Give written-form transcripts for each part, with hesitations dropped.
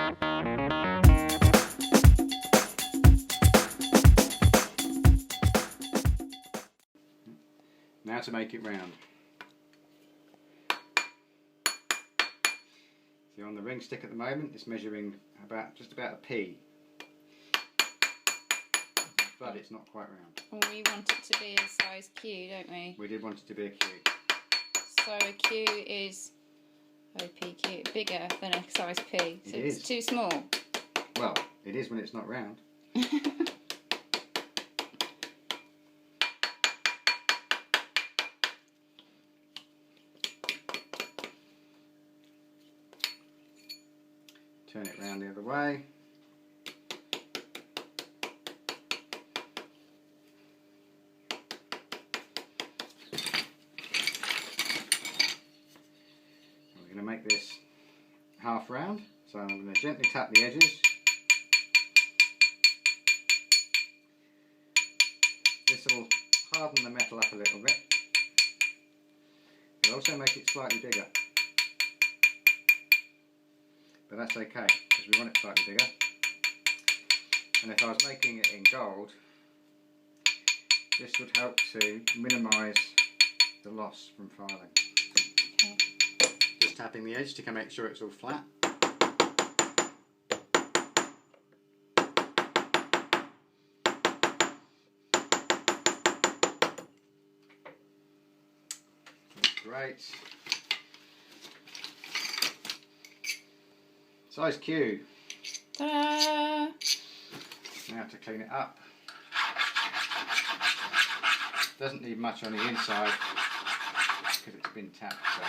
Now to make it round. See, on the ring stick at the moment it's measuring just about a P, but it's not quite round. Well, we want it to be a size Q, don't we? We did want it to be a Q. So a Q is OPQ, bigger than a size P. So it's too small. Well, it is when it's not round. Turn it round the other way. We're going to make this half round, so I'm going to gently tap the edges. This will harden the metal up a little bit. It'll also make it slightly bigger. But that's okay, because we want it slightly bigger. And if I was making it in gold, this would help to minimise the loss from filing. Okay. Just tapping the edge to make sure it's all flat. That's great. Size Q. Ta-da! Now to clean it up. Doesn't need much on the inside because it's been tapped. So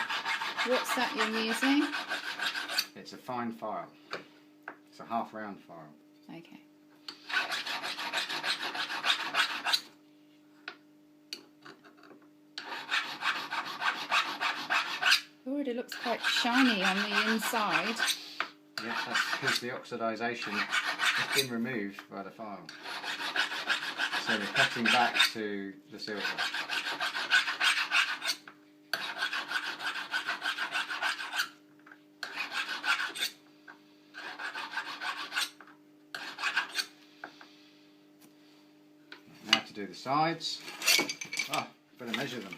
What's that you're using? it's a fine file. It's a half round file. Okay. Oh, it looks quite shiny on the inside. Yeah, that's because the oxidisation has been removed by the file. So we're cutting back to the silver. Now to do the sides. Oh, better measure them.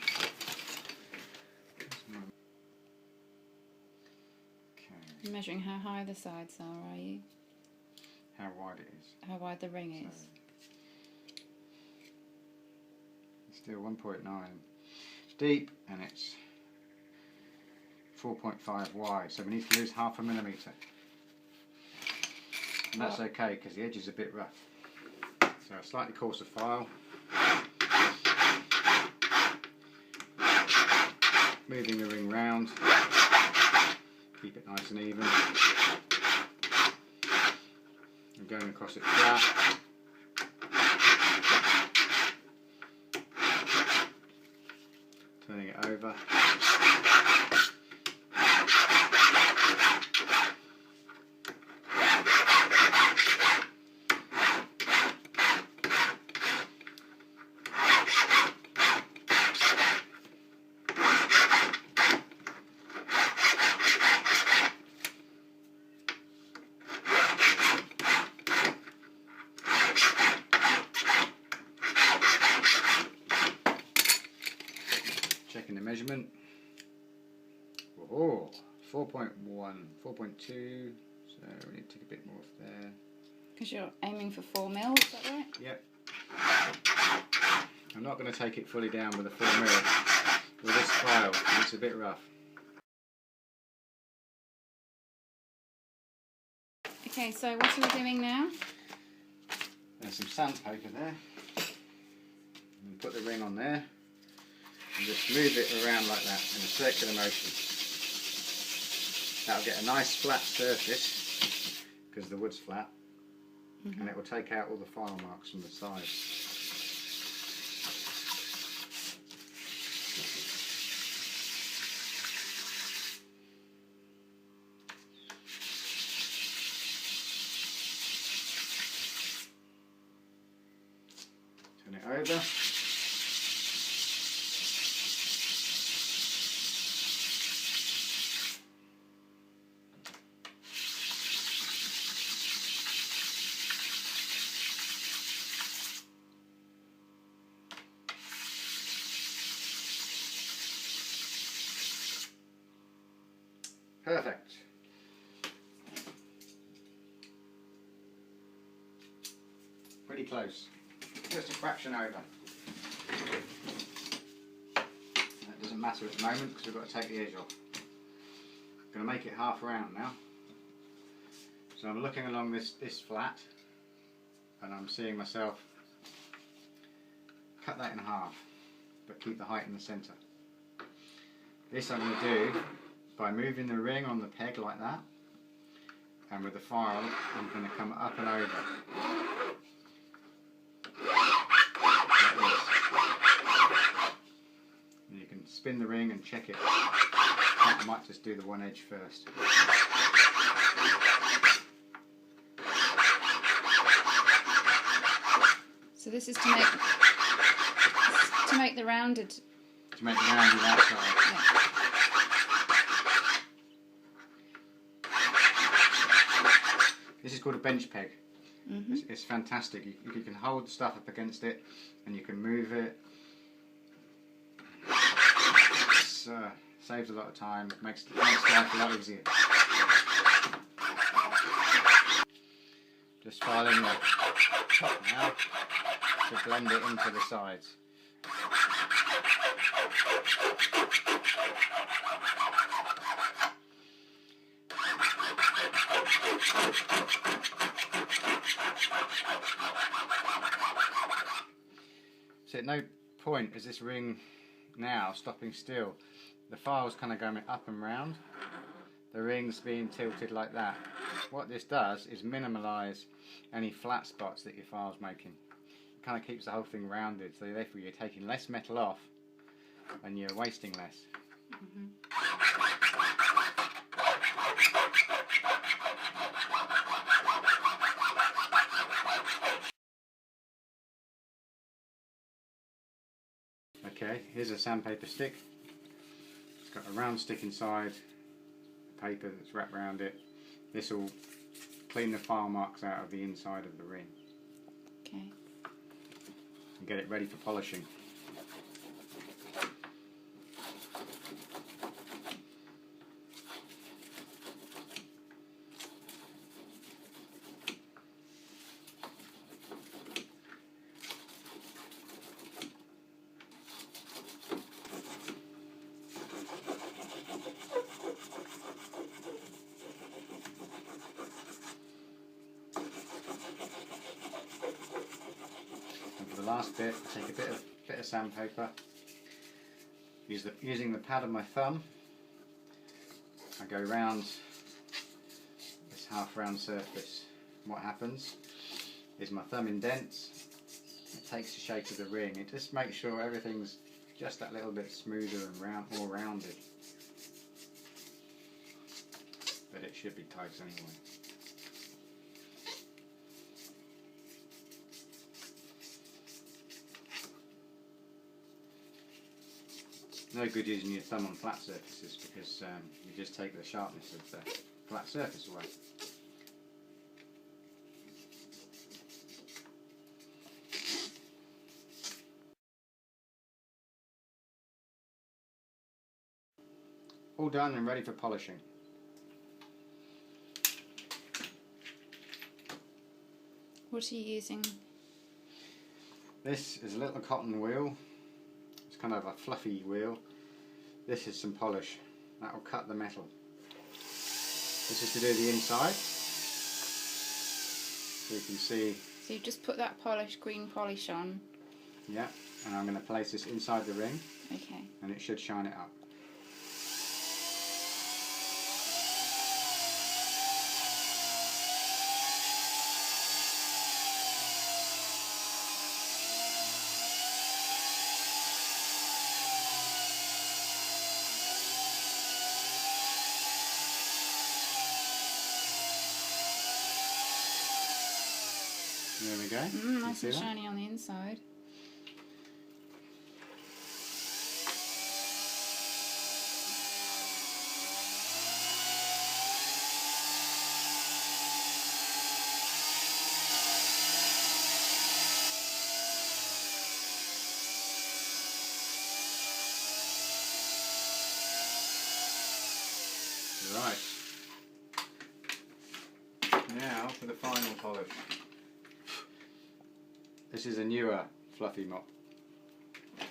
You're measuring how high the sides are you? How wide it is. How wide the ring is? It's still 1.9. It's deep and it's 4.5 wide, so we need to lose 0.5 millimetre. And that's okay because the edge is a bit rough. So a slightly coarser file. Moving the ring round. Keep it nice and even. I'm going across it flat. Turning it over. Checking the measurement. Oh, 4.1, 4.2. So we need to take a bit more off there. Because you're aiming for 4 mil, is that right? Yep. I'm not going to take it fully down with a 4 mil. With this file, it's a bit rough. Okay, so what are we doing now? There's some sandpaper there. And put the ring on there. And just move it around like that in a circular motion. That'll get a nice flat surface because the wood's flat, and it will take out all the file marks from the sides. Turn it over. pretty close. Just a fraction over. That doesn't matter at the moment because we've got to take the edge off. I'm going to make it half round now. So I'm looking along this flat and I'm seeing myself cut that in half, but keep the height in the centre. This I'm going to do by moving the ring on the peg like that, and with the file I'm going to come up and over. Like this. And you can spin the ring and check it. I might just do the one edge first. So this is to make the rounded. To make the rounded outside. Yeah. This is called a bench peg. Mm-hmm. It's fantastic. You can hold stuff up against it, and you can move it. Saves a lot of time. Makes life a lot easier. Just filing the top now to blend it into the sides. So at no point is this ring now stopping still. The file's kind of going up and round. The ring's being tilted like that. What this does is minimalise any flat spots that your file's making. It kind of keeps the whole thing rounded, so therefore you're taking less metal off and you're wasting less. Mm-hmm. Okay, here's a sandpaper stick. It's got a round stick inside, paper that's wrapped around it. This will clean the file marks out of the inside of the ring. Okay. And get it ready for polishing. The last bit, take a bit of sandpaper. Using the pad of my thumb, I go round this half round surface. And what happens is my thumb indents. It takes the shape of the ring. It just makes sure everything's just that little bit smoother and more rounded. But it should be tight anyway. No good using your thumb on flat surfaces because you just take the sharpness of the flat surface away. All done and ready for polishing. What are you using? This is a little cotton wheel. It's kind of a fluffy wheel. This is some polish. That will cut the metal. This is to do the inside. So you can see. So you just put that green polish on. Yeah, and I'm going to place this inside the ring. Okay. And it should shine it up. There we go. Nice and shiny on the inside. Right. Now for the final polish. This is a newer fluffy mop. You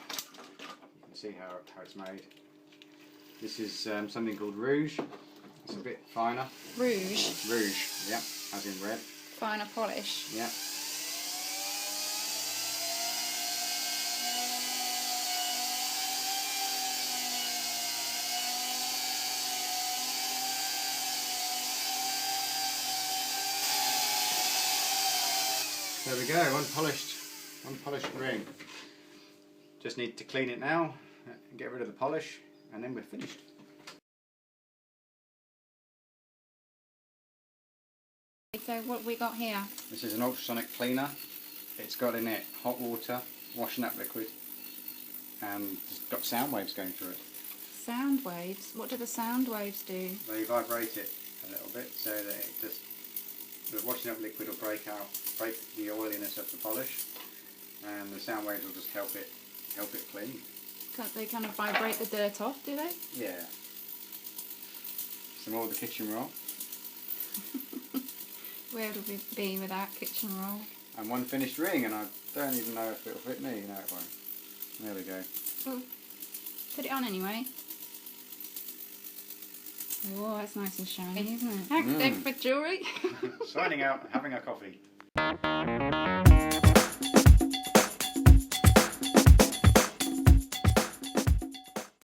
can see how it's made. This is something called Rouge. It's a bit finer. Rouge? Rouge, yeah, as in red. Finer polish. Yeah. There we go, unpolished ring. Just need to clean it now, get rid of the polish, and then we're finished. So what we got here? This is an ultrasonic cleaner. It's got in it hot water, washing up liquid, and it's got sound waves going through it. Sound waves? What do the sound waves do? They vibrate it a little bit so that it just, the washing up liquid will break the oiliness of the polish, and the sound waves will just help it clean. They kind of vibrate the dirt off, do they? Yeah. Some more of the kitchen roll. Where would we be without kitchen roll? And one finished ring, and I don't even know if it'll fit me. No, it won't. There we go. Well, put it on anyway. Oh, that's nice and shiny, isn't it? Thanks, Dave, for jewellery. Signing out, having a coffee.